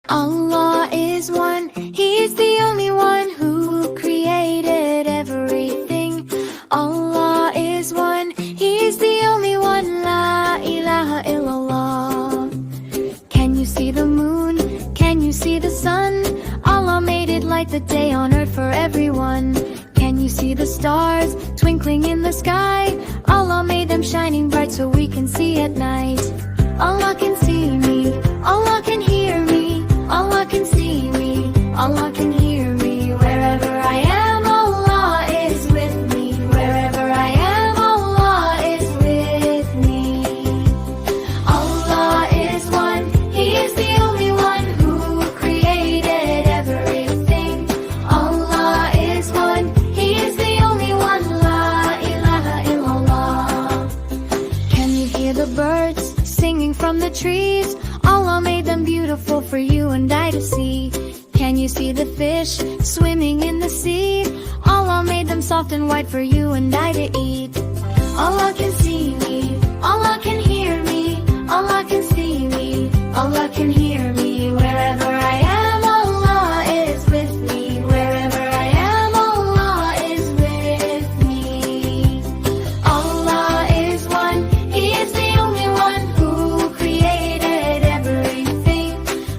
Allah is one, He is the only one who created everything. Allah is one, He is the only one, La ilaha illallah. Can you see the moon? Can you see the sun? Allah made it light the day on earth for everyone. Can you see the stars twinkling in the sky? Allah made them shining bright so we can see at night. Allah can see me, Allah can hear me, Allah can see me, Allah can hear me. Wherever I am, Allah is with me. Wherever I am, Allah is with me. Allah is one, He is the only one who created everything. Allah is one, He is the only one, La ilaha illallah. Can you hear the birds singing from the trees? Allah made them beautiful for you and I to see. Can you see the fish swimming in the sea? Allah made them soft and white for you and I to eat. Allah can see me, Allah can hear me, Allah can see me, Allah can hear me. Wherever I am, Allah is with me. Wherever I am, Allah is with me. Allah is one, He is the only one who created everything.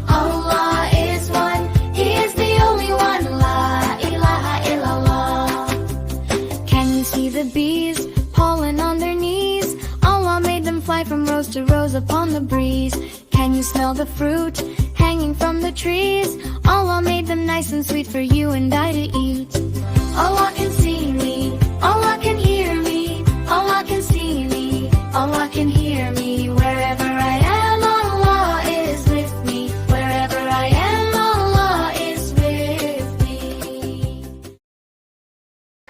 Allah is one, He is the only one, La ilaha illallah. Can you see the bees pollen on their knees? Allah made them fly from rose to rose upon the breeze. Can you smell the fruit hanging from the trees? Allah made them nice and sweet for you and I to eat. Allah can see me, Allah can hear me, Allah can see me, Allah can hear me. Wherever I am, Allah is with me. Wherever I am, Allah is with me.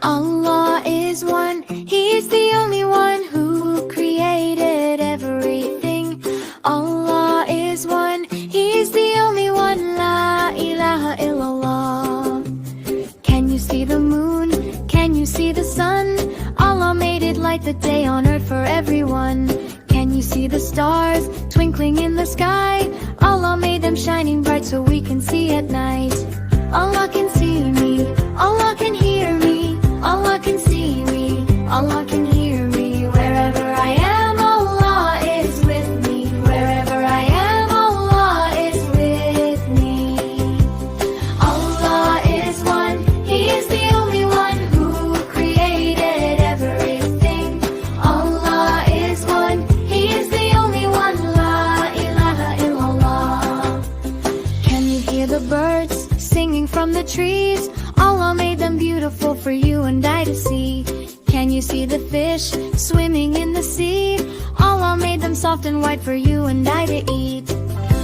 Allah is one, He is the only one who created everything. Allah is one, He is the only one, La ilaha illallah. Can you see the moon? Can you see the sun? Allah made it light the day on earth for everyone. Can you see the stars twinkling in the sky? Allah made them shining bright so we can see at night. Allah can see me, Allah can hear me, Allah can see me, Allah can hear me. Wherever I am, Allah is with me. Wherever I am, Allah is with me. Allah is one, He is the only one who created everything. Allah is one, He is the only one, La ilaha illallah. Can you hear the birds singing from the trees? Allah made them beautiful for you and I to see. Can you see the fish swimming in the sea? Allah made them soft and white for you and I to eat.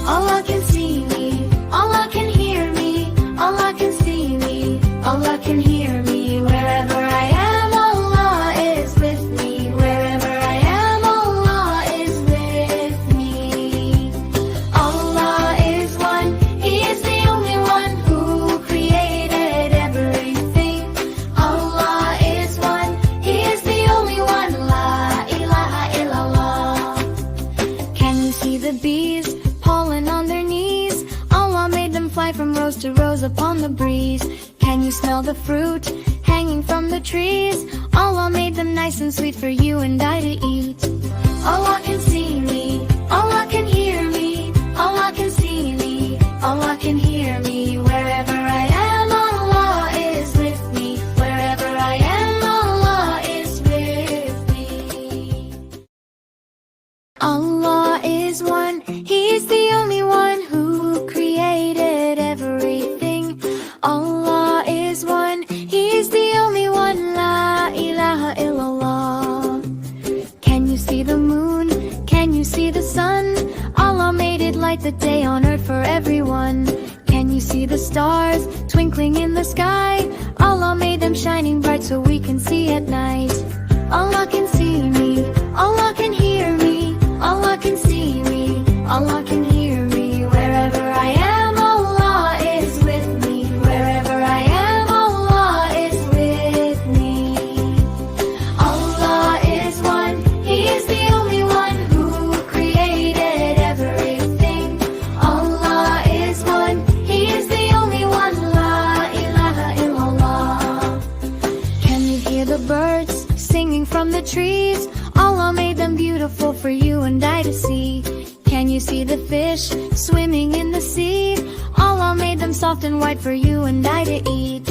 Allah can see me, Allah can hear me, Allah can see me, Allah can hear me. Wherever I am, Allah is with me. Wherever I am, Allah is with me. Allah is one, He is the only one who created everything. Allah is one, He is the only one, La ilaha illallah. Can you see the bees pollen on their knees? Allah made them fly from rose to rose upon the breeze. Can you smell the fruit hanging from the trees? Allah made them nice and sweet for you and I to eat. Allah can see me, Allah can hear me, Allah can see me, Allah can hear me. Wherever I am, Allah is with me. Wherever I am, Allah is with me. Allah is one, He is the only one who created everything. Allah is one, He is the only one, La ilaha illallah. Can you see the moon? Can you see the sun? Allah made it light the day on earth for everyone. Can you see the stars twinkling in the sky? Allah made them shining bright so we can see at night. Allah can see me, Allah can hear me, Allah can see me, Allah can hear me. Wherever I am, Allah is with me. Wherever I am, Allah is with me. Allah is one, He is the only one who created everything. Allah is one, the trees. Allah made them beautiful for you and I to see. Can you see the fish swimming in the sea? Allah made them soft and white for you and I to eat.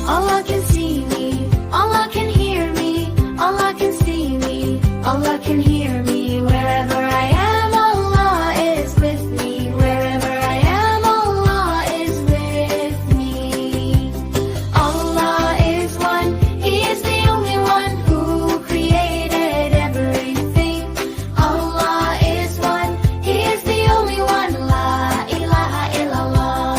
Allah can see me, Allah can hear me, Allah can see me, Allah can hear me. Wherever I am, Allah is with me. Wherever I am, Allah is with me. Allah is one, He is the only one who created everything. Allah is one, He is the only one. La ilaha illallah.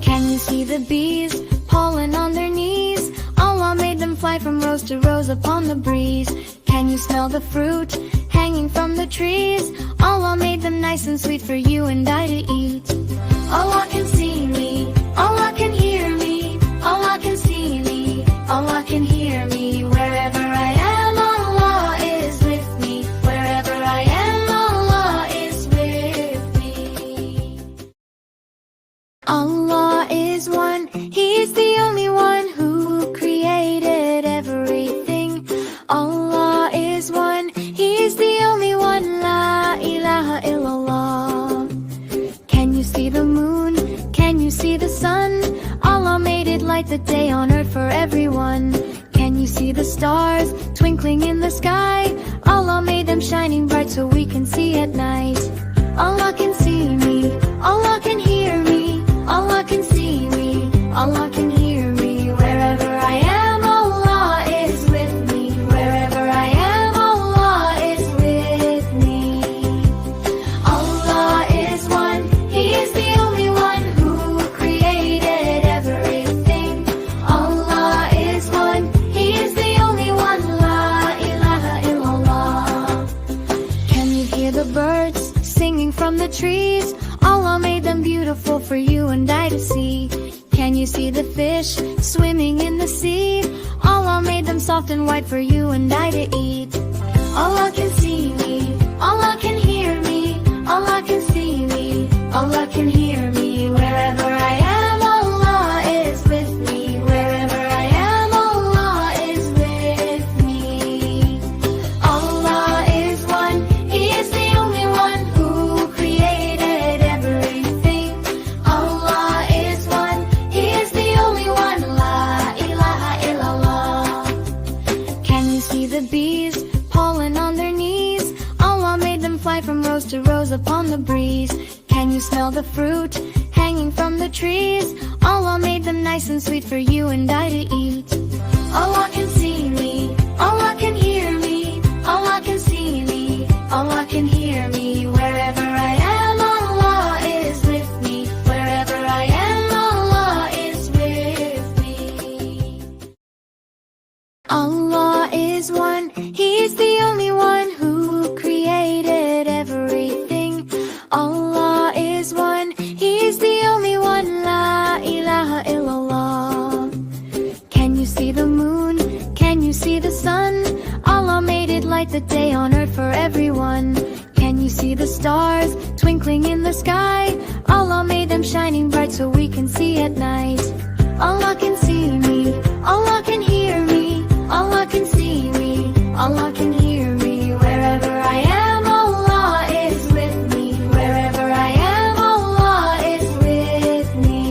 Can you see the bees pollen on their knees? Allah made them fly from rose to rose upon the breeze. Can you smell the fruit hanging from the trees? Allah made them nice and sweet for you and I to eat. Allah can see me, Allah can hear me, Allah can see me, Allah can hear me. Wherever I am, Allah is with me. Wherever I am, Allah is with me. Allah is one, He is the only one who created everything. Allah is one, He is the only one. La ilaha illallah. Can you see the moon? Can you see the sun? Allah made it light the day on earth for everyone. Can you see the stars twinkling in the sky? Allah made them shining bright so we can see at night. Allah can see me, Allah can hear me, Allah can see me, Allah can hear me. Wherever I am, Allah is with me. Wherever I am, Allah is with me. Allah is one, He is the only one who created everything. Allah is one, He is the only one. La ilaha illallah. Can you hear the birds singing from the trees? Allah made them beautiful for you and I to see. Can you see the fish swimming in the sea? Allah made them soft and white for you and I to eat. Allah can see me, Allah can hear me, Allah can see me, Allah can hear me. Wherever I am, Allah is with me. Wherever I am, Allah is with me. Allah is one, He is the only one who created everything. Allah is one, He is the only one. La ilaha illallah. Can you see the bees pollen on their knees? Allah made them fly from rose to rose upon the breeze. Can you smell the fruit hanging from the trees? Allah made them nice and sweet for you and I to eat. Allah can see me, Allah can hear me, Allah can see me, Allah can hear me. Wherever I am, Allah is with me. Wherever I am, Allah is with me. Allah is one, He is the only one who created everything. Allah is one, He is the only one. La ilaha illallah. Can you see the moon? Can you see the sun? Allah made it light the day on earth for everyone. Can you see the stars twinkling in the sky? Allah made them shining bright so we can see at night. Allah can see me, Allah can hear me, Allah can see me, Allah can hear me. Wherever I am, Allah is with me. Wherever I am, Allah is with me.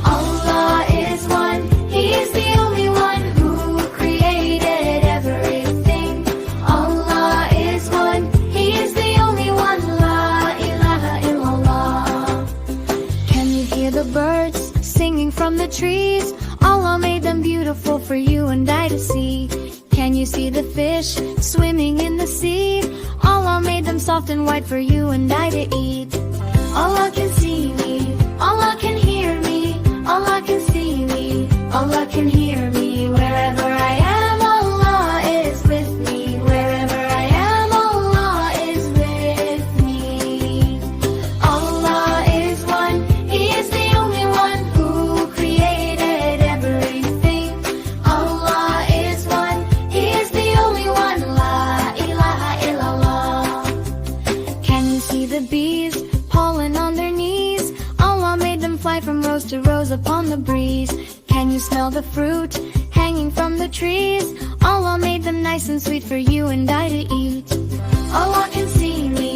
Allah is one, He is the only one who created everything. Allah is one, He is the only one. La ilaha illallah. Can you hear the birds singing from the trees? Allah made them beautiful for you and I to see. Can you see the fish swimming in the sea? Allah made them soft and white for you and I to eat. Allah can see me, Allah can hear me, Allah can see me, Allah can hear me. Wherever I am, Allah is with me. Wherever I am, Allah is with me. Allah is one, He is the only one who created everything. Allah is one, He is the only one. La ilaha illallah. Can you see the bees pollen on their knees? Allah made them fly from rose to rose upon the breeze. Can you smell the fruit hanging from the trees? Allah made nice and sweet for you and I to eat. Allah can see me,